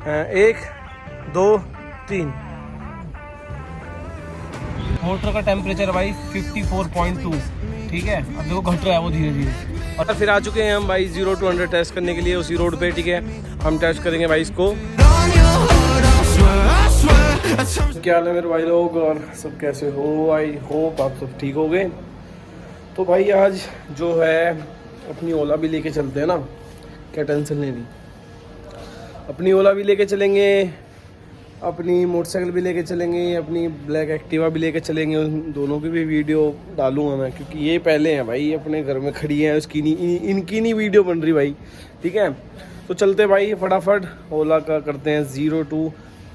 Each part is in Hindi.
1 2 3। मोटर का टेम्परेचर भाई 54.2, ठीक है। अब देखो घट रहा है वो धीरे धीरे। और फिर आ चुके हैं हम भाई 0 to 100 टेस्ट करने के लिए उसी रोड पे, ठीक है। हम टेस्ट करेंगे भाई इसको। क्या हाल है मेरे भाई लोग, और सब कैसे हो? आई होप आप सब ठीक हो गए। तो भाई आज जो है अपनी ओला भी लेके चलते हैं ना, क्या टेंशन लेनी। अपनी ओला भी लेके चलेंगे, अपनी मोटरसाइकिल भी लेके चलेंगे, अपनी ब्लैक एक्टिवा भी लेके चलेंगे। उन दोनों की भी वीडियो डालूंगा मैं, क्योंकि ये पहले हैं भाई, अपने घर में खड़ी हैं, उसकी नहीं इनकी नहीं वीडियो बन रही भाई, ठीक है। तो चलते भाई फटाफट ओला का करते हैं 0 to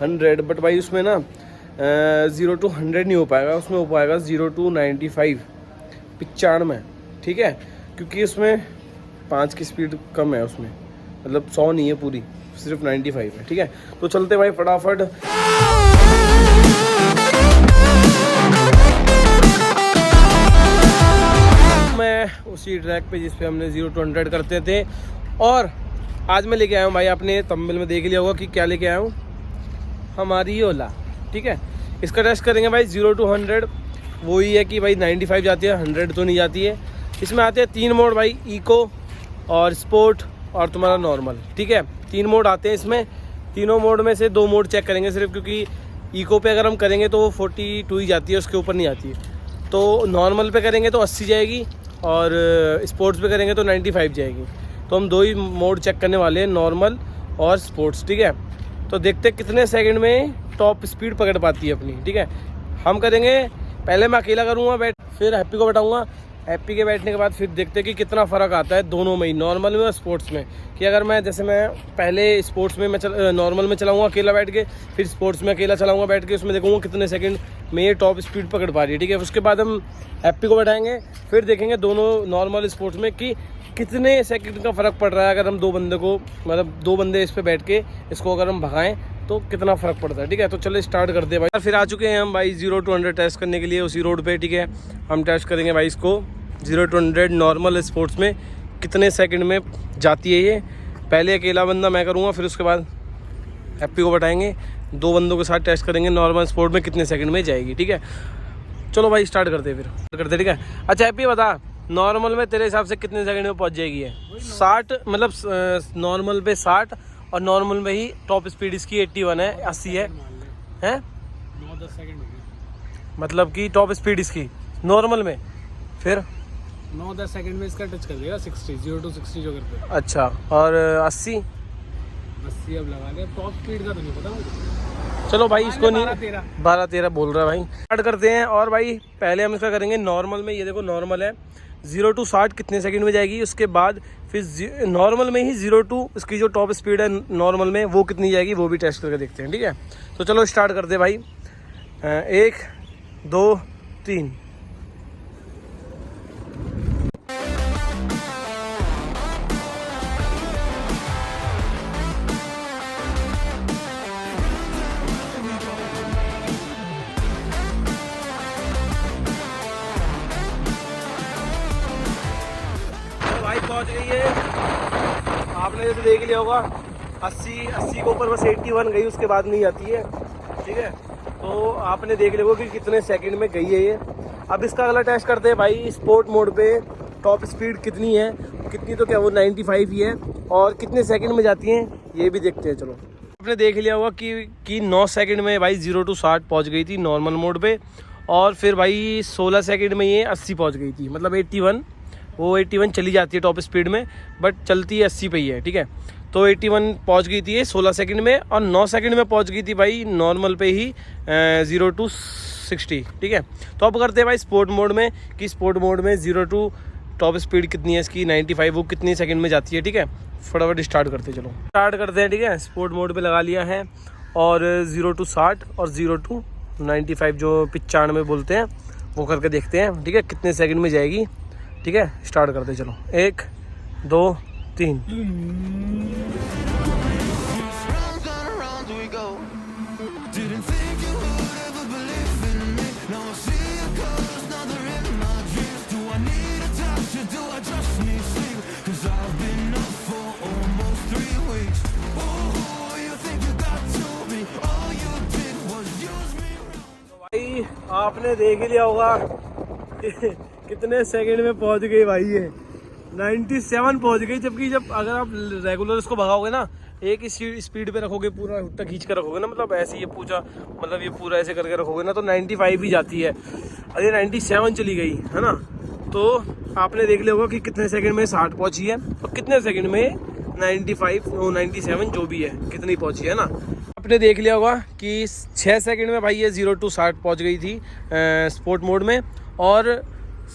100। बट भाई उसमें ना 0 to 100 नहीं हो पाएगा, उसमें हो पाएगा 0 to 95, 95, ठीक है। क्योंकि उसमें 5 की स्पीड कम है, उसमें मतलब 100 नहीं है पूरी, सिर्फ 95 है, ठीक है। तो चलते भाई फटाफट। मैं उसी ट्रैक पे जिस पे हमने 0 to 100 करते थे, और आज मैं लेके आया हूँ भाई, आपने थंबनेल में देख लिया होगा कि क्या लेके आया हूँ, हमारी ओला, ठीक है। इसका टेस्ट करेंगे भाई 0 to 100। वही है कि भाई 95 जाती है, 100 तो नहीं जाती है। इसमें आते हैं 3 मोड भाई, इको और स्पोर्ट और तुम्हारा नॉर्मल, ठीक है। 3 मोड आते हैं इसमें। तीनों मोड में से 2 मोड चेक करेंगे सिर्फ, क्योंकि इको पे अगर हम करेंगे तो वो 42 ही जाती है, उसके ऊपर नहीं आती है। तो नॉर्मल पे करेंगे तो 80 जाएगी, और स्पोर्ट्स पे करेंगे तो 95 जाएगी। तो हम 2 ही मोड चेक करने वाले हैं, नॉर्मल और स्पोर्ट्स, ठीक है। तो देखते हैं कितने सेकंड में टॉप स्पीड पकड़ पाती है अपनी, ठीक है। हम करेंगे, पहले मैं अकेला करूँगा फिर हैप्पी को बैठाऊँगा। हैप्पी के बैठने के बाद फिर देखते हैं कि कितना फ़र्क आता है दोनों में ही, नॉर्मल में और स्पोर्ट्स में। कि अगर मैं जैसे मैं पहले स्पोर्ट्स में नॉर्मल में चलाऊँगा अकेला बैठ के, फिर स्पोर्ट्स में अकेला चलाऊँगा बैठ के, उसमें देखूँगा कितने सेकंड में ये टॉप स्पीड पकड़ पा रही है, ठीक है। उसके बाद हम हैप्पी को बैठाएंगे, फिर देखेंगे दोनों नॉर्मल स्पोर्ट्स में कि कितने सेकंड का फ़र्क पड़ रहा है। अगर हम 2 बंदे को, मतलब 2 बंदे इस पर बैठ के इसको अगर हम भगाएं तो कितना फ़र्क पड़ता है, ठीक है। तो चलो स्टार्ट करते हैं भाई। फिर आ चुके हैं हम भाई 0 to 100 टेस्ट करने के लिए उसी रोड पे, ठीक है। हम टेस्ट करेंगे भाई इसको 0 to 100 नॉर्मल स्पोर्ट्स में कितने सेकंड में जाती है ये। पहले अकेला बंदा मैं करूँगा, फिर उसके बाद हैप्पी को बैठाएंगे, 2 बंदों के साथ टेस्ट करेंगे नॉर्मल स्पोर्ट में कितने सेकंड में जाएगी, ठीक है। चलो भाई स्टार्ट करते हैं, फिर करते, ठीक है। अच्छा हैप्पी बता, नॉर्मल में तेरे हिसाब से कितने सेकंड में पहुंच जाएगी है? 60, मतलब नॉर्मल पे 60, और नॉर्मल में ही टॉप स्पीड इसकी 81 है, 80 है, हैं 9-10 सेकंड होगी, मतलब कि टॉप स्पीड इसकी नॉर्मल में फिर 9-10 सेकंड में इसका टच कर देगा 60, 0 to 60 जो करते हैं। अच्छा, और 80 अब लगा लिया। टॉप स्पीड का तो नहीं पता मुझे। चलो भाई इसको नहीं, 12-13 बोल रहा है भाई। स्टार्ट करते हैं। और भाई पहले हम इसका करेंगे नॉर्मल में। ये देखो नॉर्मल है, 0 to 60 कितने सेकंड में जाएगी। उसके बाद फिर नॉर्मल में ही 0 to इसकी जो टॉप स्पीड है नॉर्मल में वो कितनी जाएगी, वो भी टेस्ट करके देखते हैं, ठीक है। तो चलो स्टार्ट करते हैं भाई। 1 2 3। पहुंच गई है, आपने जैसे देख लिया होगा 80 के ऊपर बस 81 गई, उसके बाद नहीं आती है, ठीक है। तो आपने देख लिया होगा कि कितने सेकंड में गई है ये। अब इसका अगला टेस्ट करते हैं भाई स्पोर्ट मोड पे, टॉप स्पीड कितनी है, कितनी तो क्या वो 95 ही है, और कितने सेकंड में जाती हैं ये भी देखते हैं। चलो आपने देख लिया होगा कि 9 सेकंड में भाई 0 to 60 पहुँच गई थी नॉर्मल मोड पे, और फिर भाई 16 सेकंड में ये 80 पहुँच गई थी, मतलब 81, वो 81 चली जाती है टॉप स्पीड में, बट चलती है 80 पे ही है, ठीक है। तो 81 पहुंच गई थी 16 सेकंड में, और 9 सेकंड में पहुंच गई थी भाई नॉर्मल पे ही 0 to 60, ठीक है। तो अब करते हैं भाई स्पोर्ट मोड में, कि स्पोर्ट मोड में 0 to टॉप स्पीड कितनी है इसकी 95, वो कितनी सेकंड में जाती है, ठीक है। फटाफट स्टार्ट करते हैं, चलो स्टार्ट करते हैं, ठीक है। स्पोर्ट मोड पे लगा लिया है, और 0 to 60 और 0 to 95 जो 95 बोलते हैं वो करके देखते हैं, ठीक है, कितने सेकंड में जाएगी, ठीक है। स्टार्ट करते हैं, चलो 1 2 3। आपने देख ही लिया होगा कि कितने सेकंड में पहुंच गई भाई ये 97 पहुंच गई। जबकि जब अगर आप रेगुलर इसको भगाओगे ना, एक ही स्पीड पे रखोगे, पूरा हुट्टा खींच कर रखोगे ना, मतलब ऐसे ये पूछा मतलब ये पूरा ऐसे करके रखोगे ना, तो 95 ही जाती है। अरे 97 चली गई है ना। तो आपने देख लिया होगा कि कितने सेकंड में 60 पहुंची है और कितने सेकंड में 97 जो भी है कितनी पहुंची है ना। आपने देख लिया होगा कि 6 सेकंड में भाई ये 0 to 60 पहुंच गई थी स्पोर्ट मोड में, और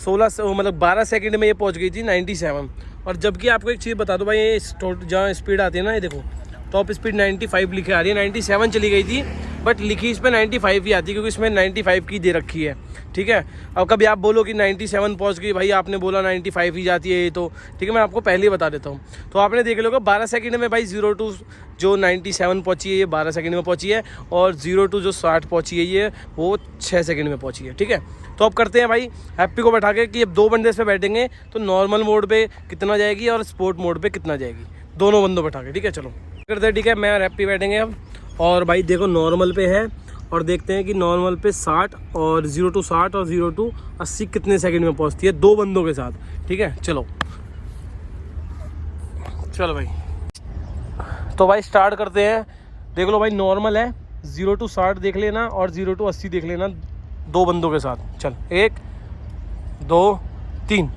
12 सेकंड में ये पहुंच गई थी 97। और जबकि आपको एक चीज़ बता दो भाई, ये जहाँ स्पीड आती है ना, ये देखो टॉप स्पीड 95 लिखे आ रही है, 97 चली गई थी बट लिखी इस पर 95 ही आती है, क्योंकि इसमें 95 की दे रखी है। ठीक है, अब कभी आप बोलो कि 97 पहुंच गई, भाई आपने बोला 95 ही जाती है ये तो ठीक है, मैं आपको पहले ही बता देता हूँ। तो आपने देख लो 12 सेकंड में भाई 0 to जो 97 पहुंची है ये 12 सेकंड में पहुंची है, और 0 to जो 60 पहुंची है ये वो 6 सेकंड में पहुंची है। ठीक है, तो अब करते हैं भाई हैप्पी को बैठा के कि अब 2 बंदे इस पर बैठेंगे तो नॉर्मल मोड पे कितना जाएगी और स्पोर्ट मोड पे कितना जाएगी, दोनों बंदों बैठा के। ठीक है, चलो करते हैं। ठीक है, मैं और हैप्पी बैठेंगे अब। और भाई देखो नॉर्मल पे है, और देखते हैं कि नॉर्मल पे 60 और 0 to 60 और 0 to 80 कितने सेकंड में पहुंचती है 2 बंदों के साथ। ठीक है, चलो चलो भाई, तो भाई स्टार्ट करते हैं। देख लो भाई नॉर्मल है, 0 to 60 देख लेना और 0 to 80 देख लेना 2 बंदों के साथ। चल 1 2 3।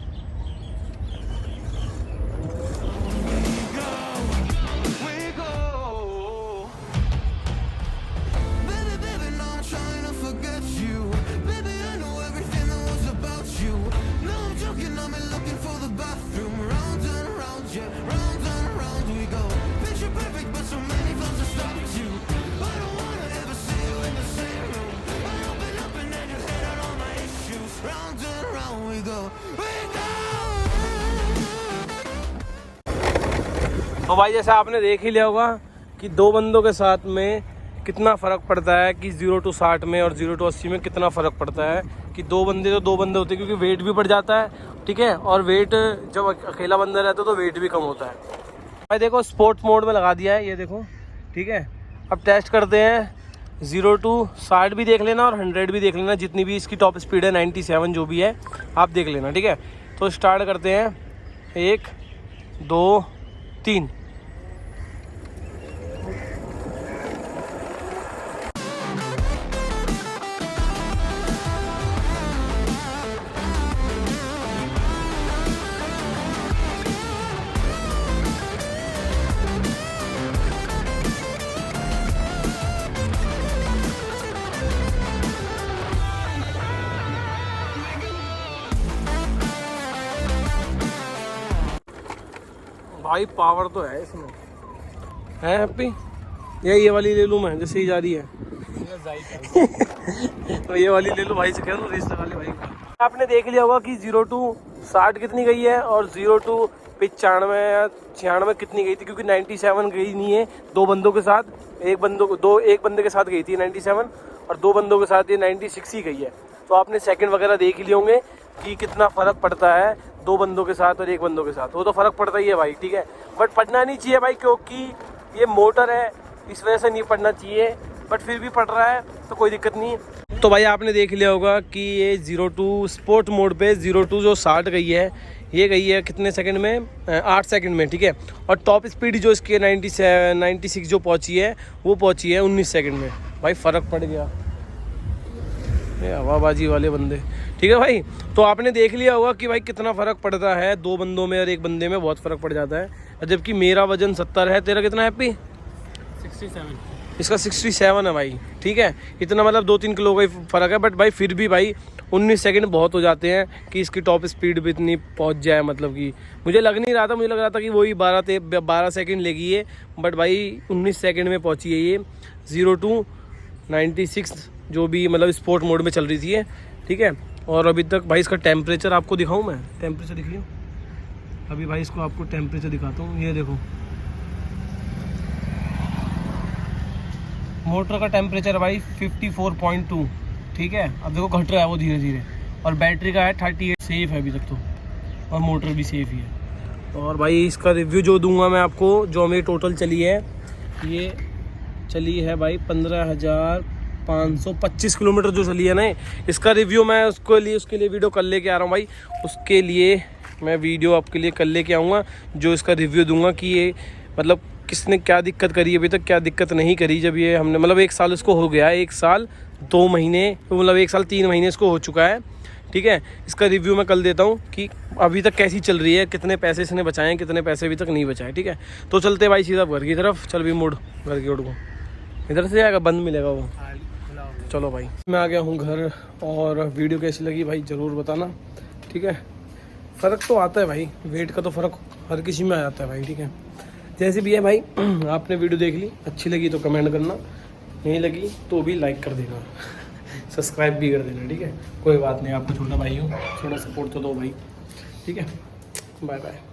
तो भाई जैसा आपने देख ही लिया होगा कि 2 बंदों के साथ में कितना फ़र्क पड़ता है, कि 0 to 60 में और 0 to 80 में कितना फ़र्क पड़ता है। कि 2 बंदे तो 2 बंदे होते हैं, क्योंकि वेट भी बढ़ जाता है। ठीक है, और वेट जब अकेला बंदा रहता है तो वेट भी कम होता है। भाई देखो स्पोर्ट्स मोड में लगा दिया है ये देखो। ठीक है, अब टेस्ट करते हैं। 0 to 60 भी देख लेना और 100 भी देख लेना, जितनी भी इसकी टॉप स्पीड है 97 जो भी है आप देख लेना। ठीक है, तो स्टार्ट करते हैं। 1 2 3। भाई पावर तो है इसमें, है हैप्पी? ये वाली ले लूँ मैं, जैसे ही जा रही है तो ये वाली ले लो भाई से कह दो रेस लगा ले भाई। आपने देख लिया होगा कि 0 to 60 कितनी गई है और 0 to 95 या 96 कितनी गई थी, क्योंकि 97 गई नहीं है 2 बंदों के साथ। एक बंदे के साथ गई थी 97 और 2 बंदों के साथ ये 96 ही गई है। तो आपने सेकंड वगैरह देख ही लिए होंगे कि कितना फ़र्क पड़ता है 2 बंदों के साथ और 1 बंदों के साथ। वो तो फ़र्क पड़ता ही है भाई। ठीक है, बट पढ़ना नहीं चाहिए भाई, क्योंकि ये मोटर है इस वजह से नहीं पढ़ना चाहिए, बट फिर भी पढ़ रहा है तो कोई दिक्कत नहीं। तो भाई आपने देख लिया होगा कि ये 0 to स्पोर्ट मोड पे 0 to जो 60 गई है, ये गई है कितने सेकंड में? 8 सेकंड में। ठीक है, और टॉप स्पीड जो इसकी 96 जो पहुंची है वो पहुंची है 19 सेकंड में। भाई फ़र्क पड़ गया, ये हवाबाजी वाले बंदे। ठीक है भाई, तो आपने देख लिया होगा कि भाई कितना फ़र्क पड़ता है 2 बंदों में और 1 बंदे में, बहुत फ़र्क पड़ जाता है। जबकि मेरा वजन 70 है, तेरा कितना है हैप्पी? 67। इसका 67 है भाई। ठीक है, इतना मतलब 2-3 किलो का फ़र्क है, बट भाई फिर भी भाई 19 सेकंड बहुत हो जाते हैं कि इसकी टॉप स्पीड भी इतनी पहुंच जाए। मतलब कि मुझे लग नहीं रहा था, मुझे लग रहा था कि वही 12 सेकंड लेगी ये, बट भाई 19 सेकंड में पहुंची है ये 0 to 96 जो भी मतलब स्पोर्ट मोड में चल रही थी ये। ठीक है, और अभी तक भाई इसका टेम्परेचर आपको दिखाऊं मैं, टेम्परेचर दिख लियो अभी भाई, इसको आपको टेम्परेचर दिखाता हूँ। ये देखो मोटर का टेम्परेचर भाई 54.2। ठीक है, अब देखो घट रहा है वो धीरे धीरे, और बैटरी का है 38। सेफ है अभी तक तो, और मोटर भी सेफ ही है। और भाई इसका रिव्यू जो दूंगा मैं आपको, जो मेरी टोटल चली है, ये चली है भाई 15,000 525 किलोमीटर जो चली है ना, इसका रिव्यू मैं उसके लिए वीडियो कल लेके आ रहा हूँ भाई। उसके लिए मैं वीडियो आपके लिए कल लेके आऊँगा, जो इसका रिव्यू दूंगा कि ये मतलब किसने क्या दिक्कत करी अभी तक, क्या दिक्कत नहीं करी। जब ये हमने मतलब 1 साल इसको हो गया है, 1 साल 2 महीने, मतलब 1 साल 3 महीने इसको हो चुका है, ठीक है। इसका रिव्यू मैं कल देता हूँ कि अभी तक कैसी चल रही है, कितने पैसे इसने बचाए हैं, कितने पैसे अभी तक नहीं बचाए, ठीक है। तो चलते भाई सीधा घर की तरफ। चल भी मुड़ घर की ओर को, इधर से जाएगा, बंद मिलेगा वो। चलो भाई, मैं आ गया हूँ घर। और वीडियो कैसी लगी भाई ज़रूर बताना, ठीक है। फ़र्क तो आता है भाई, वेट का तो फ़र्क हर किसी में आ जाता है भाई, ठीक है। जैसे भी है भाई, आपने वीडियो देख ली, अच्छी लगी तो कमेंट करना, नहीं लगी तो भी लाइक कर देना, सब्सक्राइब भी कर देना, ठीक है। कोई बात नहीं, आपको छोटा भाई हो, थोड़ा सपोर्ट तो दो भाई, ठीक है। Bye bye.